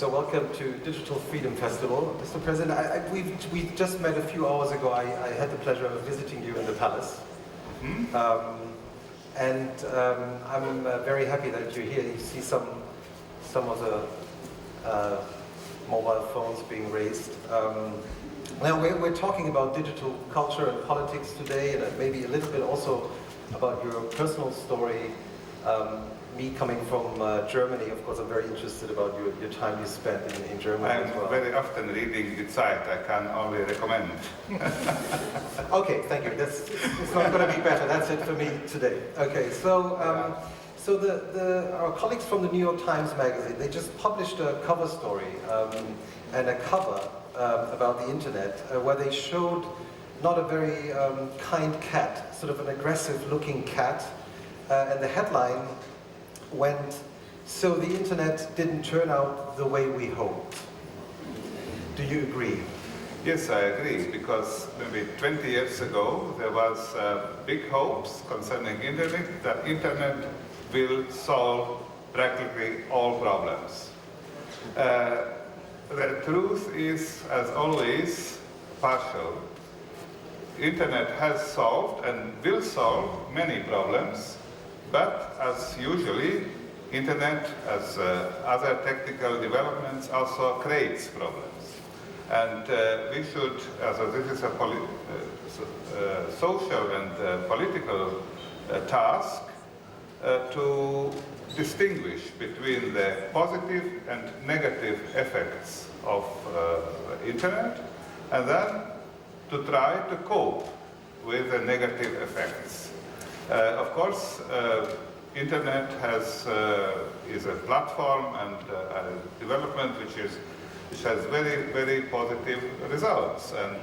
So welcome to Digital Freedom Festival, Mr. President. We just met a few hours ago. I had the pleasure of visiting you in the palace. Mm-hmm. I'm very happy that you're here. You see some of the mobile phones being raised. Now we're talking about digital culture and politics today, and maybe a little bit also about your personal story. Me coming from Germany, of course, I'm very interested about your time you spent in Germany as well. I'm very often reading the site. I can only recommend. Okay, thank you. It's not going to be better. That's it for me today. Okay, so our colleagues from the New York Times magazine, they just published a cover story and a cover about the internet where they showed not a very kind cat, sort of an aggressive-looking cat, and the headline went, "So the internet didn't turn out the way we hoped." Do you agree? Yes, I agree, because maybe 20 years ago there was big hopes concerning internet, that internet will solve practically all problems. The truth is, as always, partial. Internet has solved and will solve many problems, but as usually, internet, as other technical developments, also creates problems. And we should, as this is a social and political task, to distinguish between the positive and negative effects of internet, and then to try to cope with the negative effects. Of course, internet is a platform and a development which has very, very positive results. And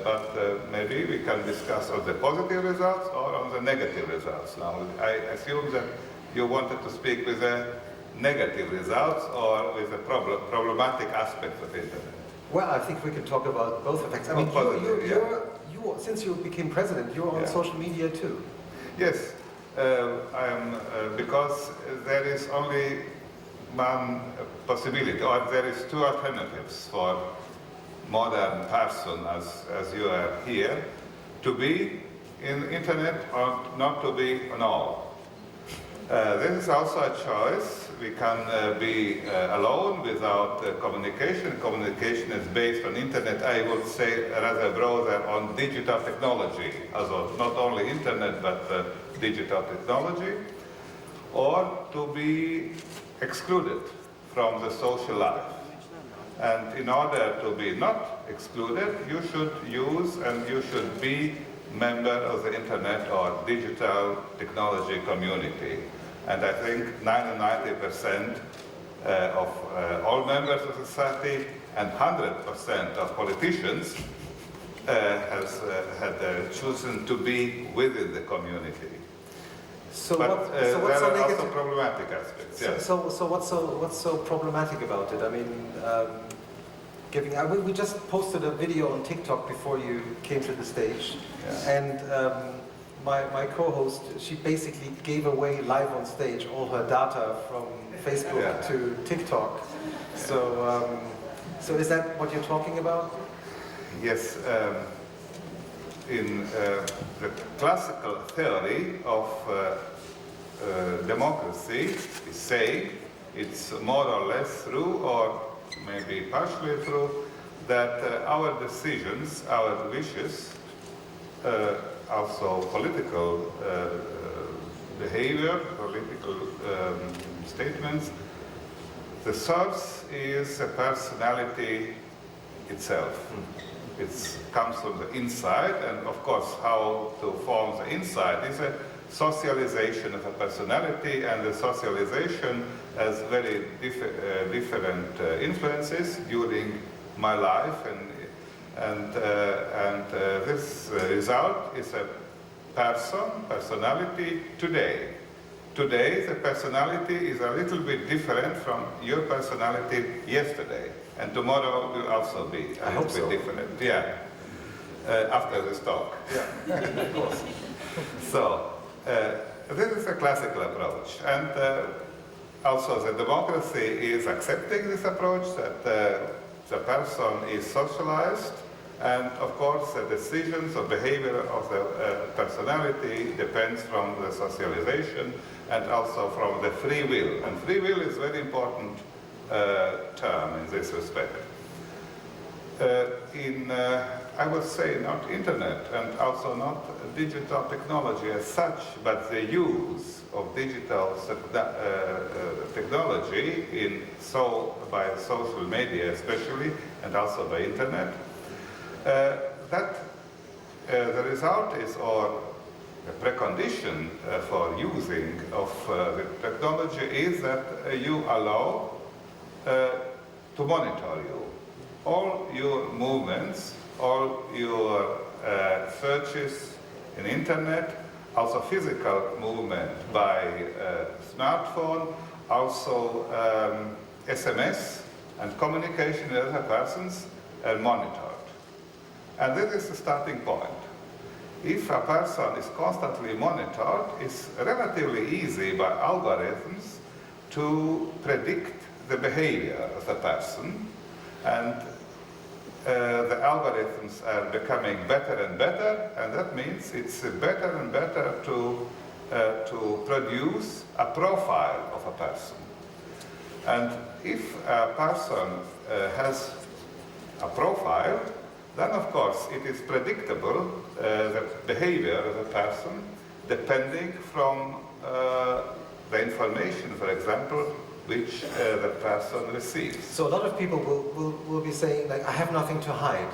but maybe we can discuss on the positive results or on the negative results. Now, I assume that you wanted to speak with the negative results or with the problematic aspects of internet. Well, I think we can talk about both effects. I mean, since you became president, you're on social media too. Yes, I am, because there is only one possibility, or there is two alternatives for modern person as you are here, to be in internet or not to be on all. This is also a choice. We can be alone without communication. Communication is based on internet, I would say rather broader, on digital technology, also not only internet but digital technology, or to be excluded from the social life. And in order to be not excluded, you should use and you should be member of the internet or digital technology community. And I think 90% of all members of society and 100% of politicians had chosen to be within the community. So but what's there are also problematic aspects. So, yes. so what's so problematic about it? I mean, we just posted a video on TikTok before you came to the stage, and my co-host, she basically gave away live on stage all her data from Facebook to TikTok. So, so is that what you're talking about? Yes. In the classical theory of democracy, we say it's more or less true, or maybe partially true, that our decisions, our wishes, also political behavior, political statements, the source is a personality itself. It comes from the inside, and of course how to form the inside is a socialization of a personality, and the socialization has very different influences during my life, and this result is a personality today. Today the personality is a little bit different from your personality yesterday. And tomorrow will also be a little bit different. Yeah, after this talk. Yeah, of course. So, this is a classical approach. And also the democracy is accepting this approach, that the person is socialized, and of course the decisions or behavior of the personality depends from the socialization and also from the free will. And free will is a very important term in this respect. I would say not internet and also not digital technology as such, but the use of digital technology by social media especially, and also by internet, the result is, or the precondition for using of the technology is that you allow to monitor you. All your movements, all your searches in internet, also physical movement by smartphone, also SMS and communication with other persons are monitored. And this is the starting point. If a person is constantly monitored, it's relatively easy by algorithms to predict the behavior of the person, and the algorithms are becoming better and better, and that means it's better and better to produce a profile of a person. And if a person has a profile, then of course it is predictable the behavior of the person depending from the information, for example, which the person receives. So a lot of people will be saying, like, I have nothing to hide.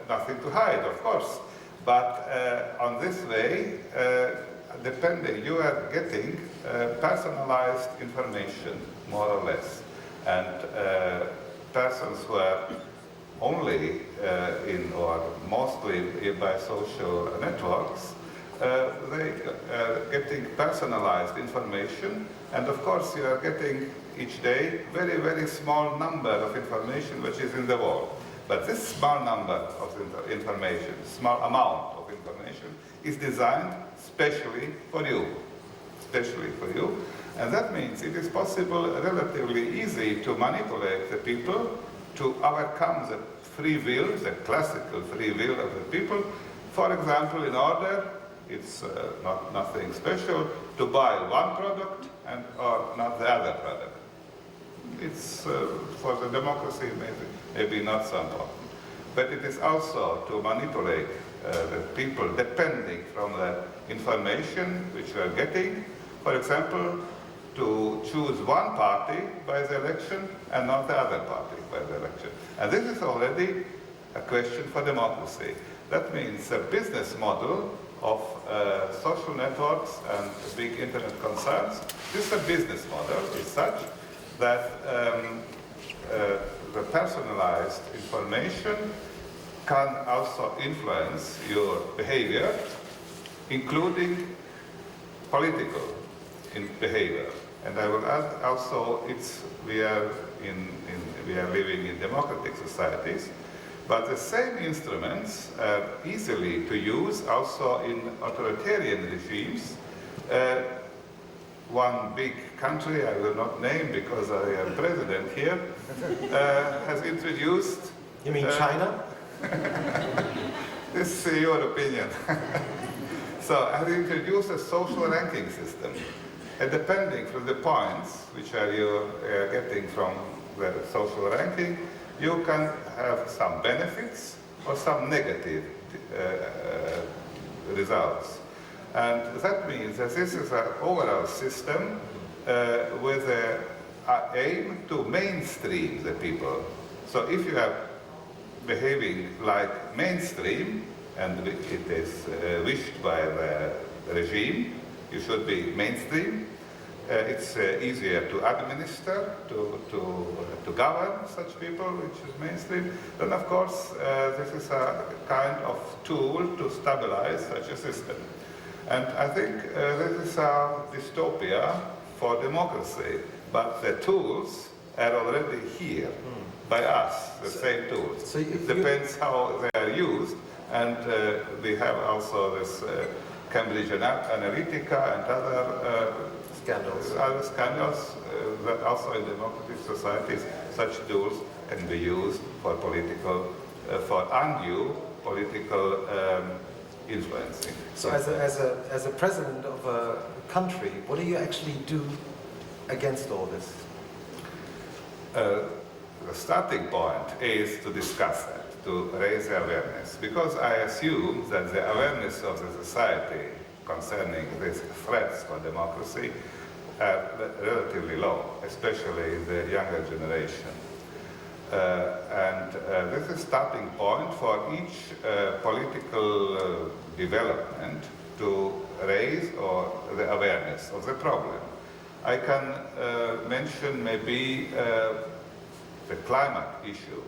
Nothing to hide, of course. But on this way, you are getting personalized information, more or less. And persons who are only or mostly by social networks, they are getting personalized information, and of course you are getting each day very, very small number of information which is in the world. But this small number of information, small amount of information, is designed specially for you. And that means it is possible, relatively easy, to manipulate the people, to overcome the free will, the classical free will of the people. For example, in order, it's nothing special, to buy one product or not the other product. It's, for the democracy, maybe not so important. But it is also to manipulate the people depending from the information which we are getting. For example, to choose one party by the election and not the other party by the election. And this is already a question for democracy. That means the business model of social networks and big internet concerns, this is a business model is such that the personalized information can also influence your behavior, including political behavior. And I will add also, we are living in democratic societies, but the same instruments are easily to use also in authoritarian regimes. One big country, I will not name because I am president here, has introduced... You mean China? This is your opinion. So, has introduced a social ranking system. And depending from the points which you are getting from the social ranking, you can have some benefits or some negative results. And that means that this is an overall system with an aim to mainstream the people. So if you are behaving like mainstream, and it is wished by the regime, you should be mainstream. It's easier to administer, to govern such people, which is mainstream. Then, of course, this is a kind of tool to stabilize such a system. And I think this is a dystopia for democracy. But the tools are already here by us, the same tools. So it depends how they are used. And we have also this Cambridge Analytica and other scandals. Other scandals that also in democratic societies, such tools can be used for political, for undue political influencing. So as a president of a country, what do you actually do against all this? The starting point is to discuss that, to raise awareness, because I assume that the awareness of the society concerning these threats for democracy are relatively low, especially the younger generation. This is a starting point for each political development to raise the awareness of the problem. I can mention maybe the climate issue.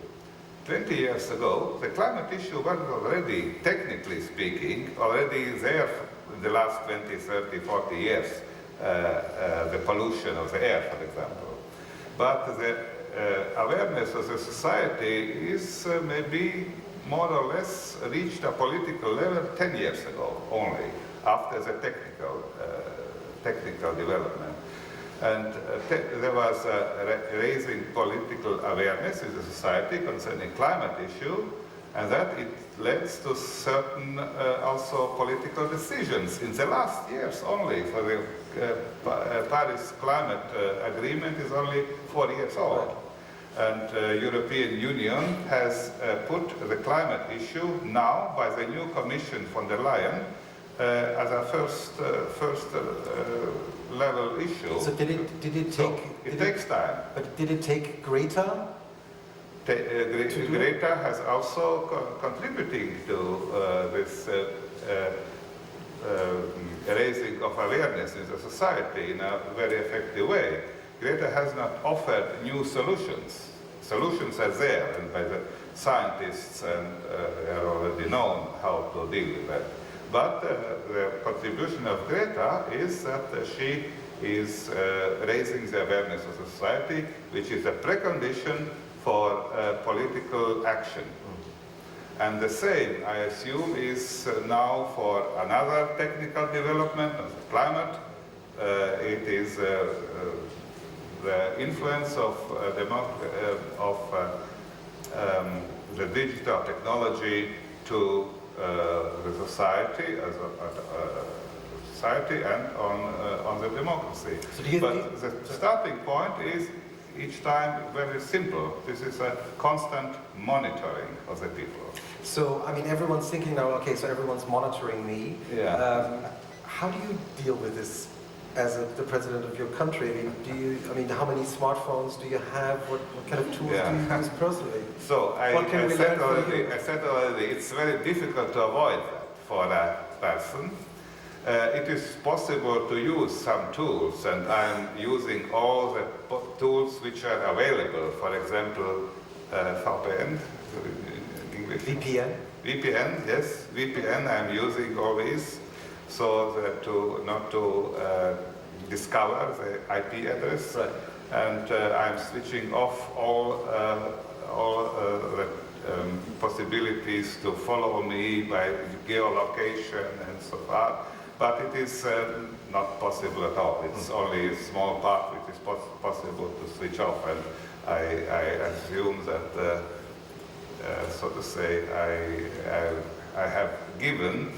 20 years ago, the climate issue was already, technically speaking, already there in the last 20, 30, 40 years, the pollution of the air, for example. But the awareness of the society is maybe more or less reached a political level 10 years ago only, after the technical development. And there was raising political awareness in the society concerning climate issue, and that it leads to certain also political decisions in the last years only. For the Paris Climate Agreement is only 4 years old. And European Union has put the climate issue now by the new Commission von der Leyen as a first level issue. So did it take? It takes time. But did it take Greta? Greta has also contributing to this raising of awareness in the society in a very effective way. Greta has not offered new solutions. Solutions are there, and by the scientists and are already known how to deal with that. But the contribution of Greta is that she is raising the awareness of society, which is a precondition for political action. And the same, I assume, is now for another technical development of climate. It is the influence of the digital technology to the society as a society and on the democracy. So but the starting point is each time very simple. This is a constant monitoring of the people. So, I mean, everyone's thinking now, okay, so everyone's monitoring me. Yeah. How do you deal with this as the president of your country? I mean, how many smartphones do you have? What kind of tools do you use personally? So I said already, it's very difficult to avoid that for a person. It is possible to use some tools, and I'm using all the tools which are available. For example, VPN, English. VPN? VPN, yes, VPN. I'm using all these so that not to discover the IP address. Right. And I'm switching off all the possibilities to follow me by geolocation and so forth. But it is not possible at all. It's only a small part which is possible to switch off. And I assume that, so to say, I have given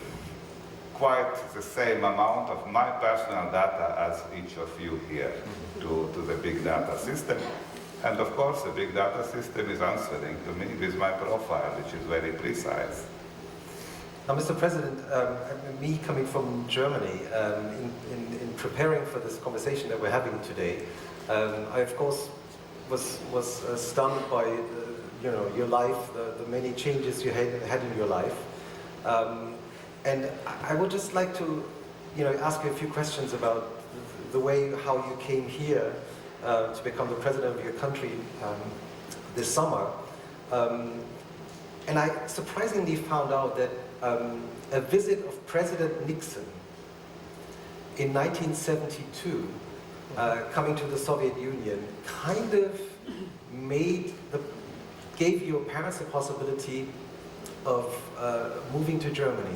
quite the same amount of my personal data as each of you here to the big data system. And of course, the big data system is answering to me with my profile, which is very precise. Now, Mr. President, me coming from Germany, in preparing for this conversation that we're having today, I of course was stunned by your life, the many changes you had in your life, and I would just like to ask you a few questions about the way how you came here to become the president of your country this summer, and I surprisingly found out that a visit of President Nixon in 1972, coming to the Soviet Union, kind of gave your parents a possibility of moving to Germany.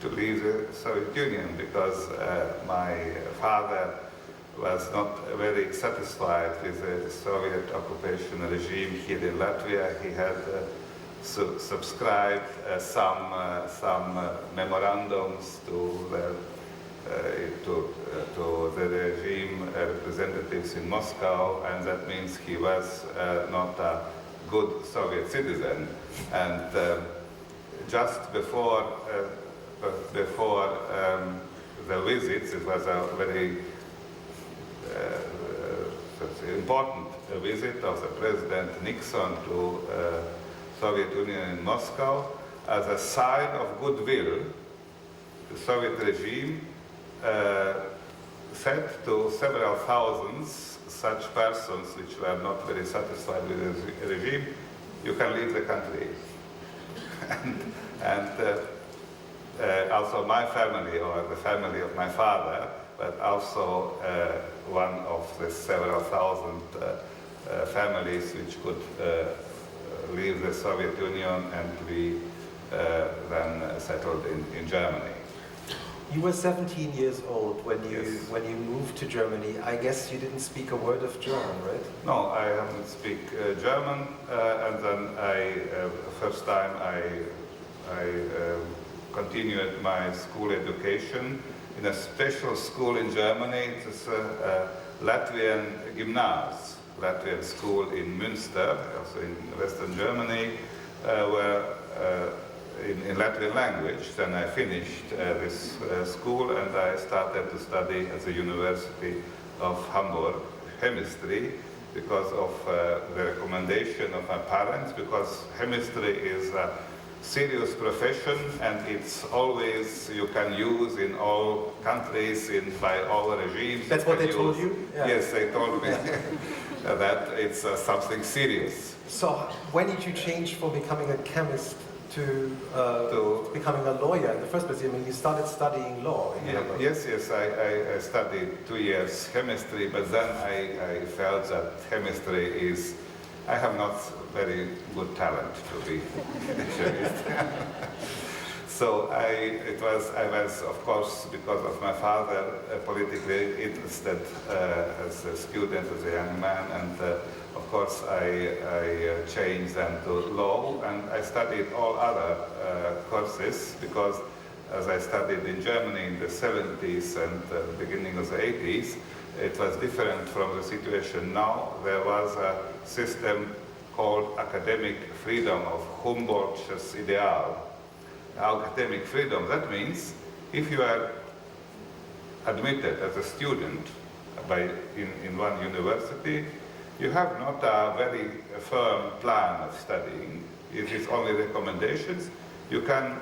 To leave the Soviet Union, because my father was not very satisfied with the Soviet occupation regime here in Latvia. He had subscribed some memorandums to the regime representatives in Moscow, and that means he was not a good Soviet citizen. And just before the visits, it was a very important visit of the President Nixon to Soviet Union in Moscow. As a sign of goodwill, the Soviet regime said to several thousands such persons which were not very satisfied with the regime, you can leave the country. and also my family, or the family of my father, but also one of the several thousand families which could leave the Soviet Union and be then settled in Germany. You were 17 years old when you moved to Germany. I guess you didn't speak a word of German, right? No, I haven't speak German, and then first time I continued my school education in a special school in Germany. It is Latvian Gymnasium, Latvian school in Münster, also in Western Germany, where in Latvian language. Then I finished this school, and I started to study at the University of Hamburg chemistry because of the recommendation of my parents, because chemistry is a serious profession, and it's always, you can use in all countries, by all regimes. That's what they told you? Yeah. Yes, they told me that it's something serious. So when did you change from becoming a chemist to becoming a lawyer in the first place? I mean, you started studying law. Yes, I studied 2 years chemistry, but then I felt that chemistry is, I have not very good talent to be a chemist. So I was, of course, because of my father, politically interested as a student, as a young man, and of course I changed then to law, and I studied all other courses, because as I studied in Germany in the 70s and the beginning of the 80s, it was different from the situation now. There was a system called academic freedom of Humboldt's ideal. Academic freedom, that means if you are admitted as a student in one university, you have not a very firm plan of studying. It is only recommendations. You can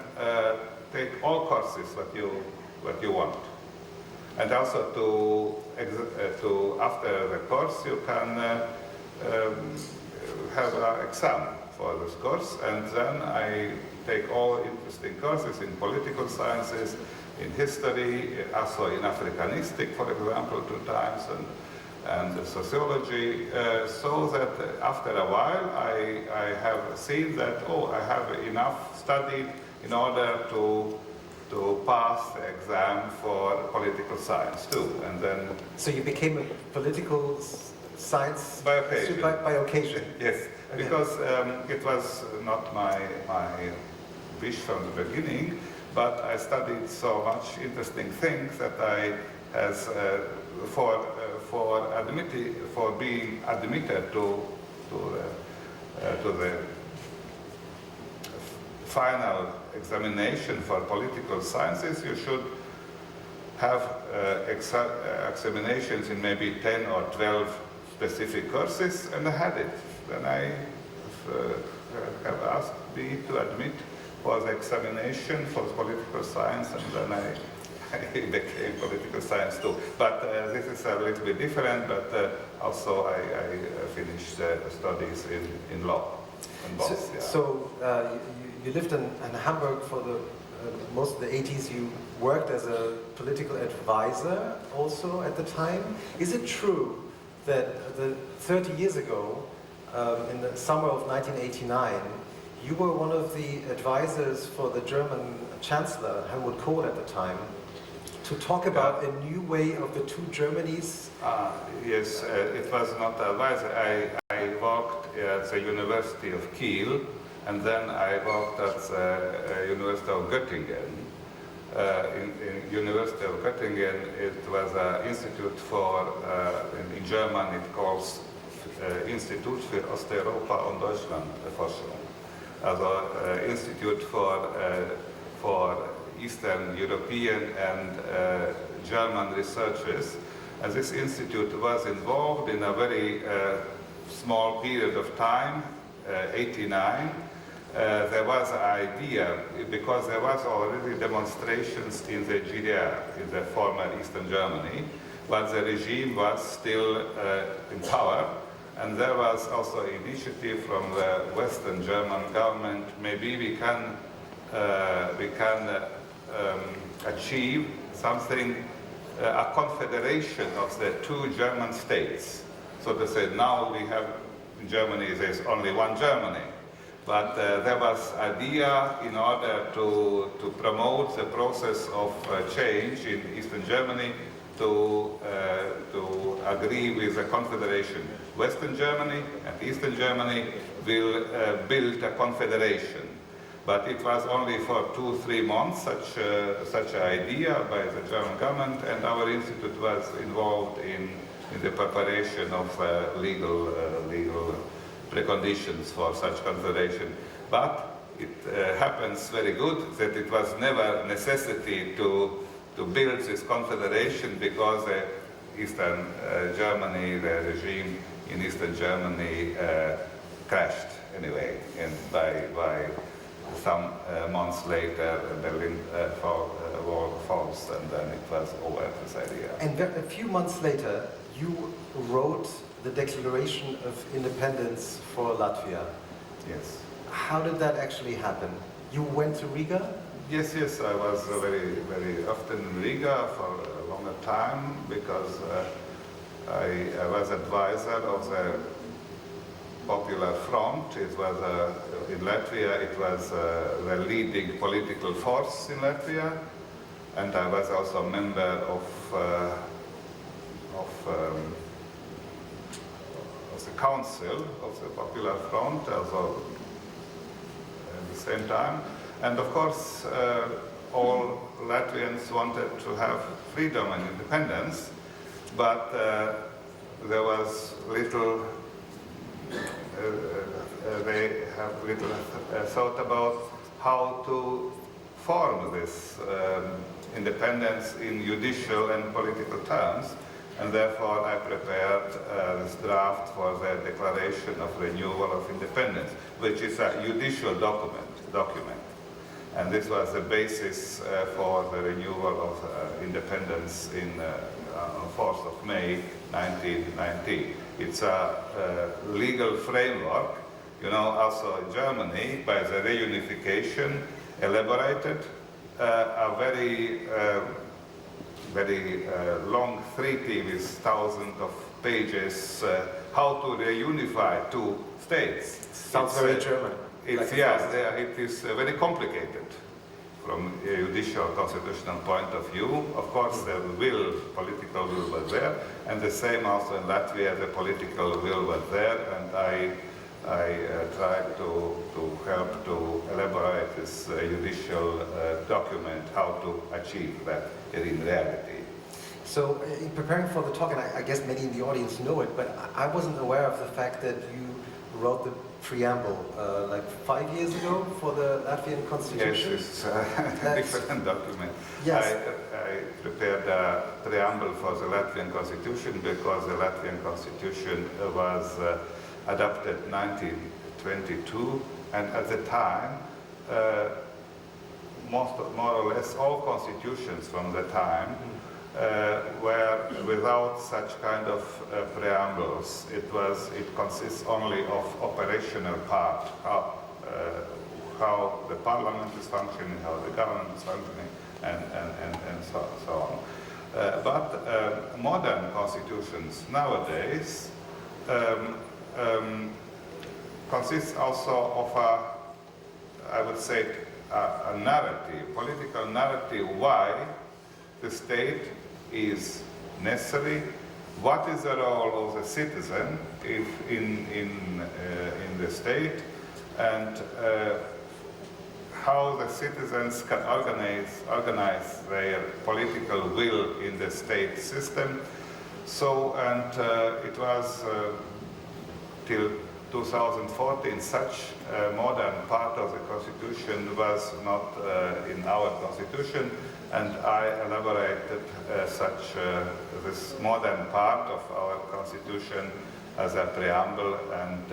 take all courses what you want. And also after the course, you can have an exam for this course, and then I take all interesting courses in political sciences, in history, also in Africanistic, for example, 2 times, and sociology, so that after a while I have seen that, I have enough studied in order to pass the exam for political science too, and then... So you became a political science... By occasion. By occasion. Yes, okay. Because it was not my wish from the beginning, but I studied so much interesting things that I has for being admitted to the final examination for political sciences, you should have examinations in maybe 10 or 12 specific courses, and I had it. Then I have asked me to admit for the examination for political science, and then I became political science too. But this is a little bit different, but also I finished studies in law. So you lived in Hamburg for most of the 80s. You worked as a political advisor also at the time. Is it true that 30 years ago, in the summer of 1989, you were one of the advisors for the German Chancellor, Helmut Kohl at the time, to talk about a new way of the two Germanys. Yes, it was not advisor. I worked at the University of Kiel, and then I worked at the University of Göttingen. In University of Göttingen, it was an institute for, in German it calls Institut für Osteuropa und Deutschlandforschung. Also Institute for Eastern European and German researchers. And this institute was involved in a very small period of time, 89. There was an idea, because there was already demonstrations in the GDR, in the former Eastern Germany, but the regime was still in power. And there was also initiative from the Western German government, maybe we can achieve something, a confederation of the two German states. So to say, now we have, in Germany there's only one Germany. But there was idea in order to promote the process of change in Eastern Germany to agree with the confederation. Western Germany and Eastern Germany will build a confederation. But it was only for 2-3 months, such an idea by the German government, and our institute was involved in the preparation of legal preconditions for such confederation. But it happens very good that it was never necessity to build this confederation, because Eastern Germany, the regime in Eastern Germany crashed anyway, and by some months later, Berlin wall falls, and then it was over, this idea. And a few months later, you wrote the Declaration of Independence for Latvia. Yes. How did that actually happen? You went to Riga? Yes, I was very often in Riga for a longer time, because I was advisor of the Popular Front. It was in Latvia, it was the leading political force in Latvia, and I was also a member of the council of the Popular Front, also at the same time. And of course, all Latvians wanted to have freedom and independence, but there was little, they have little thought about how to form this independence in judicial and political terms. And therefore, I prepared this draft for the Declaration of Renewal of Independence, which is a judicial document. And this was the basis for the renewal of independence on 4th of May 1990. It's a legal framework, also in Germany, by the reunification, elaborated a very long treaty with thousands of pages, how to reunify two states. Sounds very German. It is very complicated from a judicial constitutional point of view. Of course, the political will was there, and the same also in Latvia, the political will was there, and I tried to help to elaborate this judicial document, how to achieve that in reality. So in preparing for the talk, and I guess many in the audience know it, but I wasn't aware of the fact that you wrote the Preamble like 5 years ago for the Latvian Constitution. Yes, it's a different document. Yes. I prepared a Preamble for the Latvian Constitution because the Latvian Constitution was adopted 1922, and at the time, more or less all constitutions from the time were without such kind of preambles. It consists only of operational part, how the parliament is functioning, how the government is functioning, and so on. But modern constitutions nowadays consists also of I would say, a narrative, political narrative, why the state is necessary, what is the role of the citizen if in the state, and how the citizens can organize their political will in the state system. So, and it was till 2014 such a modern part of the Constitution was not in our Constitution, and I elaborated this modern part of our Constitution as a preamble, and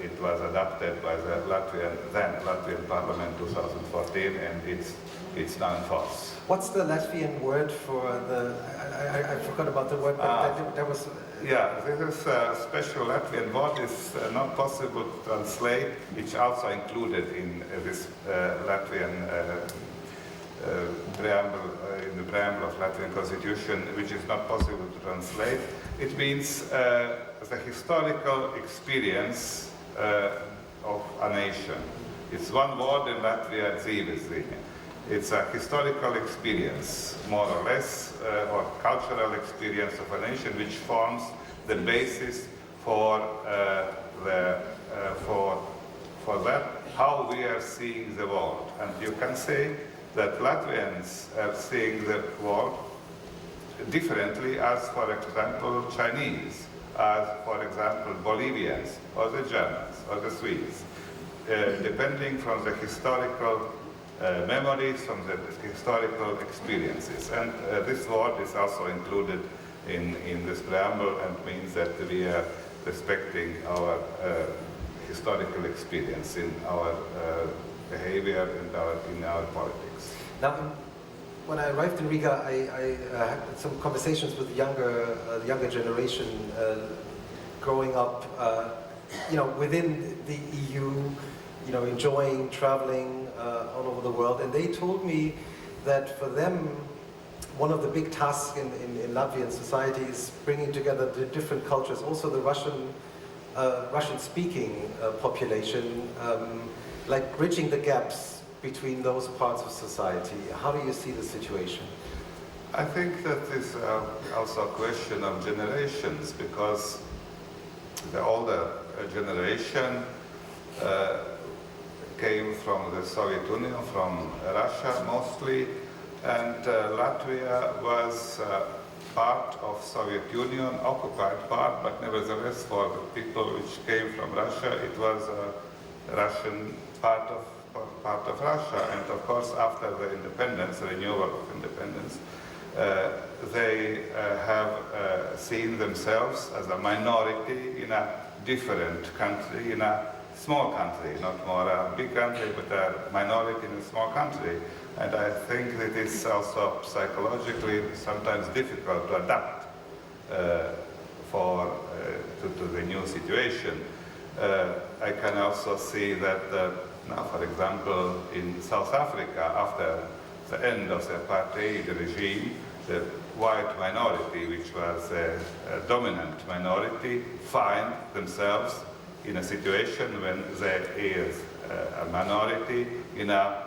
it was adopted by the Latvian Parliament 2014, and it's now in force. What's the Latvian word for the? I forgot about the word, but that was. Yeah, this is a special Latvian word. It's not possible to translate. It's also included in this Latvian preamble, in the preamble of Latvian Constitution, which is not possible to translate. It means the historical experience of a nation. It's one word in Latvia, dzīvesziņa. It's a historical experience, more or less, or cultural experience of a nation, which forms the basis for that, how we are seeing the world. And you can say that Latvians are seeing the world differently as, for example, Chinese, as, for example, Bolivians, or the Germans, or the Swedes, depending from the historical memories, from the historical experiences. And this word is also included in this preamble, and means that we are respecting our historical experience in our behavior and in our politics. Now, when I arrived in Riga, I had some conversations with the younger generation growing up, within the EU, enjoying traveling all over the world, and they told me that for them, one of the big tasks in Latvian society is bringing together the different cultures, also the Russian-speaking population, like bridging the gaps between those parts of society. How do you see the situation? I think that is also a question of generations, because the older generation came from the Soviet Union, from Russia mostly, and Latvia was part of Soviet Union, occupied part, but nevertheless for the people which came from Russia, it was a Russian part of Russia. And of course, after the independence, renewal of independence, they have seen themselves as a minority in a different country, in a small country, not more a big country, but a minority in a small country. And I think that it's also psychologically sometimes difficult to adapt to the new situation. I can also see that now, for example, in South Africa, after the end of the apartheid regime, the white minority, which was a dominant minority, find themselves in a situation when there is a minority in a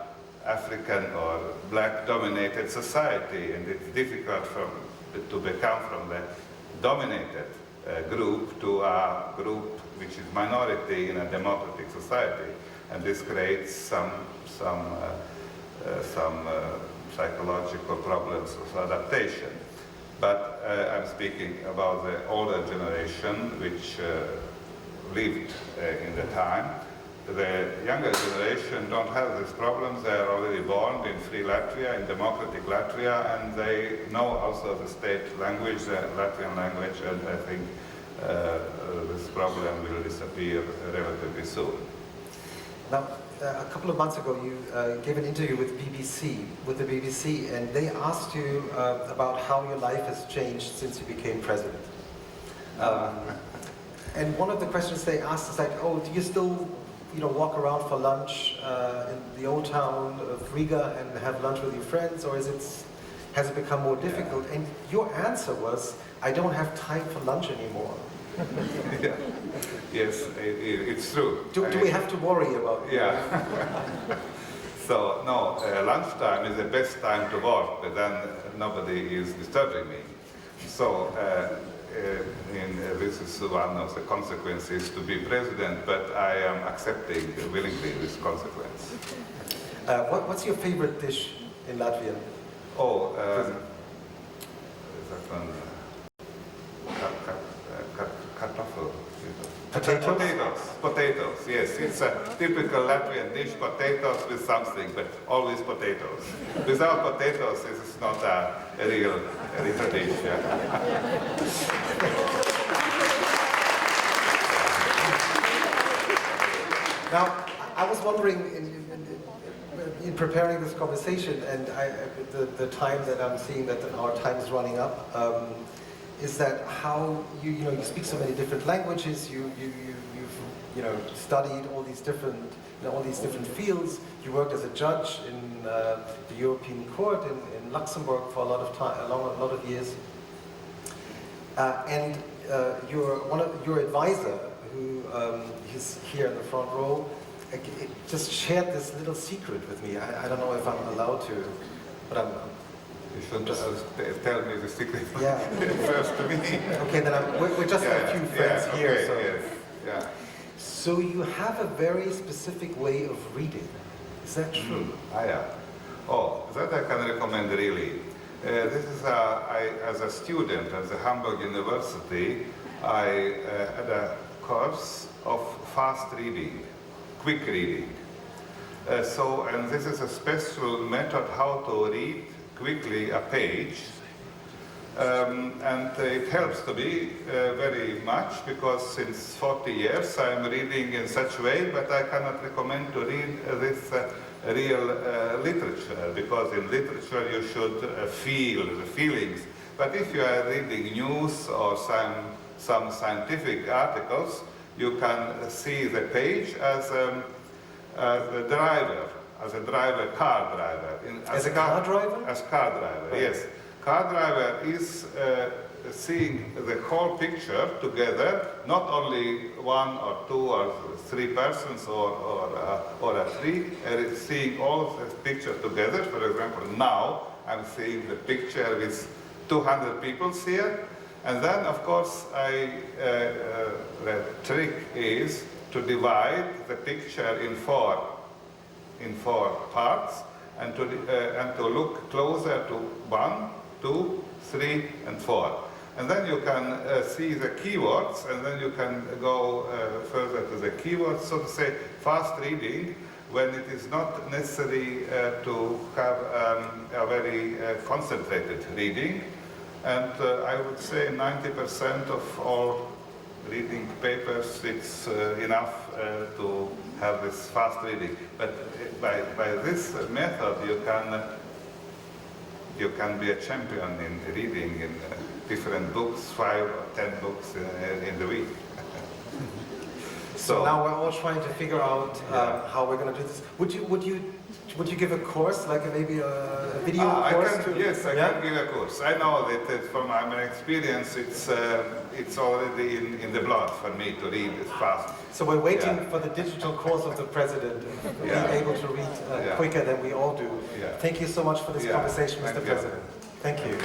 African or black-dominated society, and it's difficult to become from the dominated group to a group which is minority in a democratic society, and this creates some psychological problems of adaptation. But I'm speaking about the older generation which lived in the time. The younger generation don't have these problems. They are already born in free Latvia, in democratic Latvia, and they know also the state language, the Latvian language, and I think this problem will disappear relatively soon. Now, a couple of months ago, you gave an interview with the BBC, and they asked you about how your life has changed since you became president. And one of the questions they asked is like, oh, do you still walk around for lunch in the old town of Riga and have lunch with your friends, or has it become more difficult? And your answer was, I don't have time for lunch anymore. Yeah. Yes, it's true. Do we have to worry about it? Yeah. So no, lunchtime is the best time to work, but then nobody is disturbing me. So this is one of the consequences to be president, but I am accepting willingly this consequence. What's your favorite dish in Latvian? Oh, that one, kartoffel. Potatoes? Potatoes, yes. It's a typical Latvian dish, potatoes with something, but always potatoes. Without potatoes, this is not a real dish. Yeah. Now, I was wondering, in preparing this conversation, and the time that I'm seeing that our time is running up, is that how you speak so many different languages. You've studied all these different fields. You worked as a judge in the European Court in Luxembourg for a lot of years, and your advisor, who is here in the front row, just shared this little secret with me. I don't know if I'm allowed to, but You should just tell me the secret first to me. Okay, then we're just a few friends here. Okay, so. yes, yeah. So you have a very specific way of reading. Is that true? Yeah. Oh, that I can recommend really. This is as a student at the Hamburg University, I had a course of fast reading, quick reading. And this is a special method how to read quickly a page, and it helps to me very much, because since 40 years I'm reading in such way, but I cannot recommend to read this real literature, because in literature you should feel the feelings. But if you are reading news or some scientific articles, you can see the page as a driver. As a driver, car driver. As a car driver? As car driver, right. Yes. Car driver is seeing the whole picture together, not only one or two or three persons or a three, seeing all of the picture together. For example, now I'm seeing the picture with 200 people here, and then of course the trick is to divide the picture in four parts, and to look closer to 1, 2, 3, and 4. And then you can see the keywords, and then you can go further to the keywords, so to say, fast reading, when it is not necessary to have a very concentrated reading. And I would say 90% of all reading papers, it's enough to have this fast reading. But by this method, you can be a champion in reading in different books, 5 or 10 books in the week. So now we're all trying to figure out how we're going to do this. Would you give a course, like maybe a video course? Yes, I can give a course. I know that from my experience, it's already in the blood for me to read fast. So we're waiting for the digital course of the president, being able to read quicker than we all do. Thank you so much for this conversation, Mr. President. Thank you.